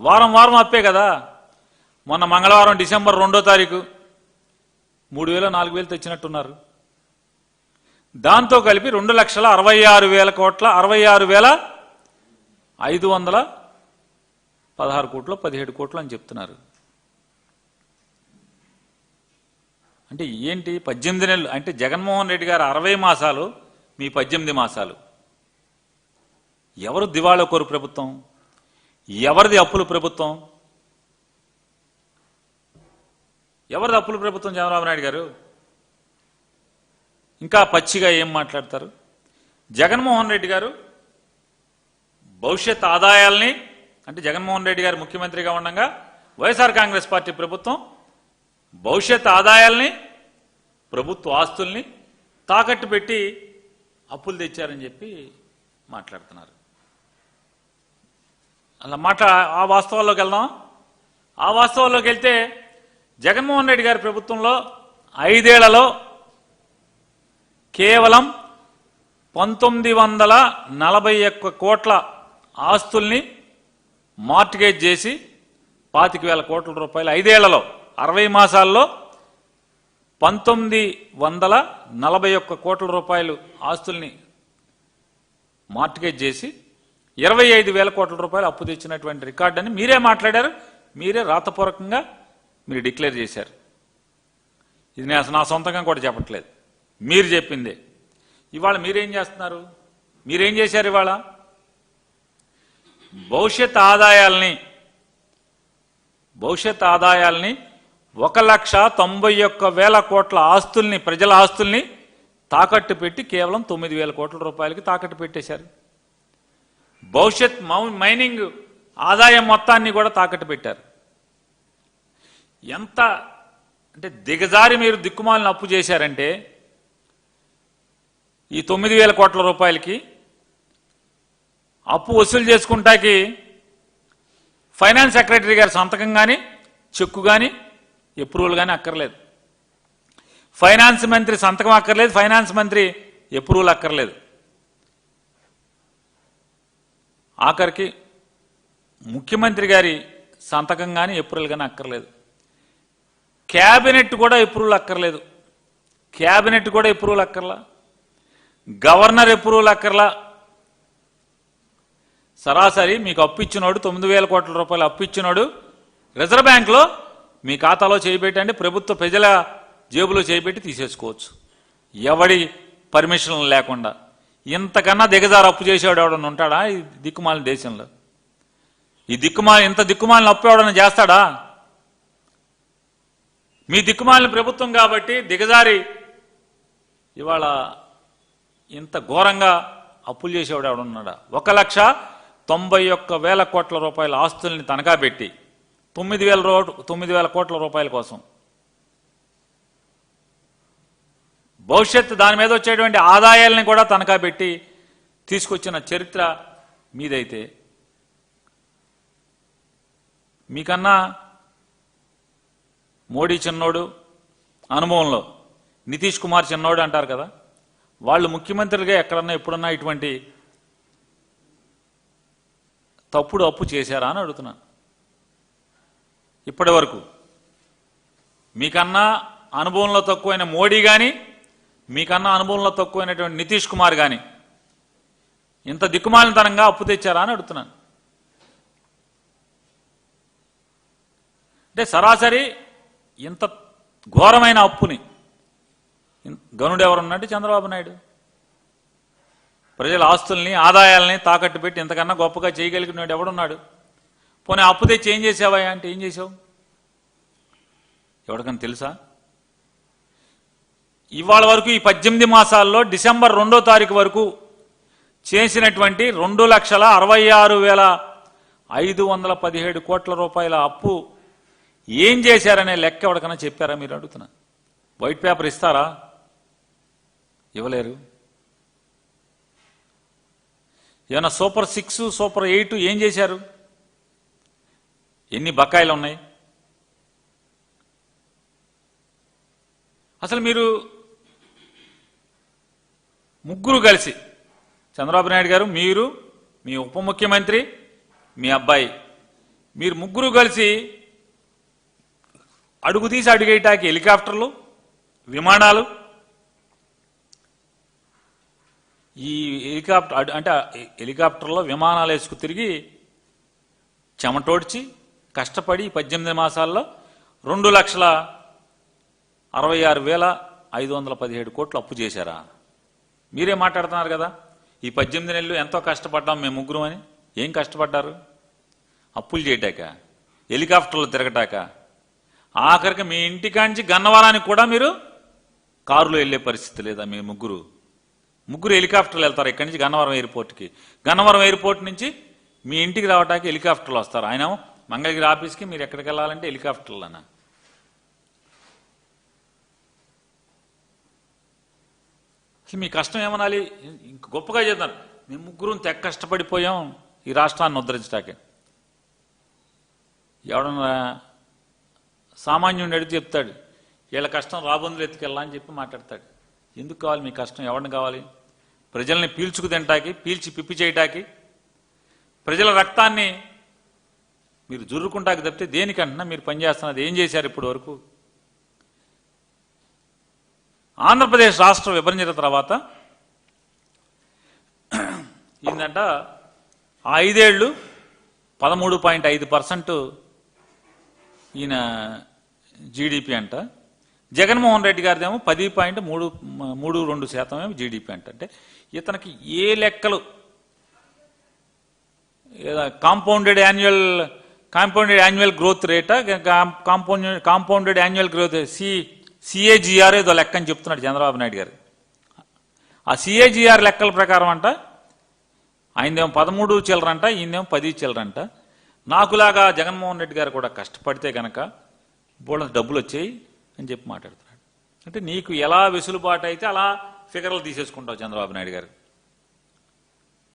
వారం వారం అప్పే కదా. మొన్న మంగళవారం డిసెంబర్ 2వ తారీఖు 3,000 4,000 తెచ్చినట్టున్నారు. దాంతో కలిపి 2,66,000 కోట్ల 66,516 కోట్లు 17 కోట్లు అని చెప్తున్నారు. అంటే ఏంటి 18 నెలలు అంటే జగన్మోహన్ రెడ్డి గారు 60 మాసాలు, మీ 18 మాసాలు. ఎవరు దివాళా కోరు ప్రభుత్వం? ఎవరిది అప్పుల ప్రభుత్వం? ఎవరిది అప్పుల ప్రభుత్వం? చంద్రబాబు నాయుడు గారు ఇంకా పచ్చిగా ఏం మాట్లాడతారు? జగన్మోహన్ రెడ్డి గారు భవిష్యత్ ఆదాయాల్ని అంటే జగన్మోహన్ రెడ్డి గారు ముఖ్యమంత్రిగా ఉండగా వైఎస్ఆర్ కాంగ్రెస్ పార్టీ ప్రభుత్వం భవిష్యత్ ఆదాయాల్ని ప్రభుత్వ ఆస్తుల్ని తాకట్టు పెట్టి అప్పులు తెచ్చారని చెప్పి మాట్లాడుతున్నారు. అలా ఆ వాస్తవాల్లోకి వెళ్దాం. ఆ వాస్తవాల్లోకి వెళ్తే జగన్మోహన్ రెడ్డి గారి ప్రభుత్వంలో 5 ఏళ్లలో కేవలం 1941 కోట్ల ఆస్తుల్ని మార్టిగేజ్ చేసి 25,000 కోట్ల రూపాయలు 5 ఏళ్లలో 60 మాసాల్లో 1941 కోట్ల రూపాయలు ఆస్తుల్ని మార్టిగేజ్ చేసి 25,000 కోట్ల రూపాయలు అప్పు తెచ్చినటువంటి రికార్డు అని మీరే మాట్లాడారు. మీరే రాతపూర్వకంగా మీరు డిక్లేర్ చేశారు. ఇది నేను నా సొంతంగా కూడా చెప్పట్లేదు, మీరు చెప్పిందే. ఇవాళ మీరేం చేస్తున్నారు? మీరేం చేశారు? ఇవాళ భవిష్యత్ ఆదాయాల్ని 1,91,000 కోట్ల ఆస్తుల్ని, ప్రజల ఆస్తుల్ని తాకట్టు పెట్టి కేవలం 9,000 కోట్ల రూపాయలకి తాకట్టు పెట్టేశారు. భవిష్యత్ మైనింగ్ ఆదాయం మొత్తాన్ని కూడా తాకట్టు పెట్టారు. ఎంత అంటే దిగజారి మీరు దిక్కుమాలిన అప్పు చేశారంటే ఈ 9,000 కోట్ల రూపాయలకి అప్పు వసూలు చేసుకుంటాకి ఫైనాన్స్ సెక్రటరీ గారి సంతకం కానీ చెక్కు కానీ అప్రూవల్ కానీ అక్కర్లేదు. ఫైనాన్స్ మంత్రి సంతకం అక్కర్లేదు, ఫైనాన్స్ మంత్రి అప్రూవల్ అక్కర్లేదు. ఆఖరికి ముఖ్యమంత్రి గారి సంతకం కానీ అప్రూవల్ కానీ అక్కర్లేదు. క్యాబినెట్ కూడా అప్రూవల్ అక్కర్లేదు. క్యాబినెట్ కూడా అప్రూవల్ అక్కర్లా, గవర్నర్ అప్రూవల్ అక్కర్లా. సరాసరి మీకు అప్పు ఇచ్చినోడు 9,000 కోట్ల రూపాయలు అప్పు ఇచ్చినోడు రిజర్వ్ బ్యాంక్లో మీ ఖాతాలో చేయబెట్టండి, ప్రభుత్వ ప్రజల జేబులో చేయబెట్టి తీసేసుకోవచ్చు ఎవడి పర్మిషన్ లేకుండా. ఇంతకన్నా దిగజారు అప్పు చేసేవాడు ఎవడన్నా ఉంటాడా ఈ దిక్కుమాలిన దేశంలో? ఇంత దిక్కుమాలిన అప్పు ఎవడన్నా చేస్తాడా? మీ దిక్కుమాలిన ప్రభుత్వం కాబట్టి దిగజారి ఇవాళ ఇంత ఘోరంగా అప్పులు చేసేవాడు ఎవడున్నాడా? 1,91,000 కోట్ల రూపాయల ఆస్తుల్ని తనఖా పెట్టి 9,000 కోట్ల రూపాయల కోసం భవిష్యత్తు దాని మీద వచ్చేటువంటి ఆదాయాలని కూడా తనఖా పెట్టి తీసుకొచ్చిన చరిత్ర మీదైతే మీకన్నా మోడీ చిన్నోడు అనుభవంలో, నితీష్ కుమార్ చిన్నోడు అంటారు కదా, వాళ్ళు ముఖ్యమంత్రులుగా ఎక్కడన్నా ఎప్పుడన్నా ఇటువంటి తప్పుడు అప్పు చేశారా అని అడుగుతున్నాను. ఇప్పటి వరకు మీకన్నా అనుభవంలో తక్కువైన మోడీ కానీ, మీకన్నా అనుభవంలో తక్కువైనటువంటి నితీష్ కుమార్ కానీ ఇంత దిక్కుమాలినతనంగా అప్పు తెచ్చారా అని అడుగుతున్నాను. అంటే సరాసరి ఇంత ఘోరమైన అప్పుని గనుడు ఎవరున్నట్టు చంద్రబాబు నాయుడు ప్రజల ఆస్తుల్ని ఆదాయాల్ని తాకట్టు పెట్టి ఇంతకన్నా గొప్పగా చేయగలిగినాడు ఎవడున్నాడు? పోనీ అప్పు తెచ్చి ఏం చేసావా అంటే ఏం చేసావు? ఎవరికైనా తెలుసా? ఇవాళ వరకు ఈ 18 మాసాల్లో డిసెంబర్ 2వ తారీఖు వరకు చేసినటువంటి 2,66,517 కోట్ల రూపాయల అప్పు ఏం చేశారనే లెక్క ఎవరికైనా చెప్పారా మీరు అడుగుతున్నా? వైట్ పేపర్ ఇస్తారా? ఇవ్వలేరు. ఏమన్నా సూపర్ 6 సూపర్ 8 ఏం చేశారు? ఎన్ని బకాయిలు ఉన్నాయి? అసలు మీరు ముగ్గురు కలిసి చంద్రబాబు నాయుడు గారు, మీరు, మీ ఉప ముఖ్యమంత్రి, మీ అబ్బాయి, మీరు ముగ్గురు కలిసి అడుగు తీసి అడుగేయటానికి హెలికాప్టర్లు, విమానాలు, ఈ హెలికాప్టర్లో విమానాలు వేసుకు తిరిగి చెమటోడ్చి కష్టపడి 18 మాసాల్లో 2,66,517 కోట్లు అప్పు చేశారా? మీరే మాట్లాడుతున్నారు కదా, ఈ 18 నెలలు ఎంతో కష్టపడ్డాం మేము ముగ్గురు అని. ఏం కష్టపడ్డారు? అప్పులు చేయటాక, హెలికాప్టర్లు తిరగటాక, ఆఖరికి మీ ఇంటికాంచి గన్నవరానికి కూడా మీరు కారులో వెళ్ళే పరిస్థితి లేదా? మీ ముగ్గురు హెలికాప్టర్లు వెళ్తారు ఇక్కడి నుంచి గన్నవరం ఎయిర్పోర్ట్కి. గన్నవరం ఎయిర్పోర్ట్ నుంచి మీ ఇంటికి రావడానికి హెలికాప్టర్లు వస్తారు. ఆయన మంగళగిరి ఆఫీస్కి మీరు ఎక్కడికి వెళ్ళాలంటే హెలికాప్టర్లనా? మీ కష్టం ఏమనాలి? ఇంక గొప్పగా చేద్దాం, మేము ముగ్గురం తెగ కష్టపడిపోయాం ఈ రాష్ట్రాన్ని ఉద్ధరించటాకే. ఎవడన్నా సామాన్యుడిని అడిగి చెప్తాడు, వీళ్ళ కష్టం రాబందులు ఎత్తుకెళ్ళా అని చెప్పి మాట్లాడతాడు. ఎందుకు కావాలి మీ కష్టం? ఎవరిని కావాలి? ప్రజల్ని పీల్చుకు తింటాకి, పీల్చి పిప్పి చేయటాకి, ప్రజల రక్తాన్ని మీరు జుర్రుకుంటాకి తప్పితే దేనికంటున్నా మీరు పనిచేస్తున్నది ఏం చేశారు ఇప్పటి వరకు? ఆంధ్రప్రదేశ్ రాష్ట్ర విభజన తర్వాత ఏంటంట, 5 ఏళ్ళు 13.5% ఈయన జీడిపి అంట. జగన్మోహన్ రెడ్డి గారిదేమో 10.32% జీడిపి అంట. అంటే ఇతనికి ఏ లెక్కలు, కాంపౌండెడ్ యాన్యువల్ గ్రోత్ రేటా, కాంపౌండెడ్ యాన్యువల్ గ్రోత్ సిఏజిఆర్ ఏదో లెక్క అని చెప్తున్నాడు చంద్రబాబు నాయుడు గారు. ఆ సిఏజిఆర్ లెక్కల ప్రకారం అంట ఆయనదేమో 13 చిల్లరంట, ఈయనేమో 10 చిల్లరంట. నాకులాగా జగన్మోహన్ రెడ్డి గారు కూడా కష్టపడితే కనుక బోళ్ళ డబ్బులు వచ్చాయి అని చెప్పి మాట్లాడుతున్నాడు. అంటే నీకు ఎలా వెసులుబాటు అయితే అలా ఫిగర్లు తీసేసుకుంటావు చంద్రబాబు నాయుడు గారు.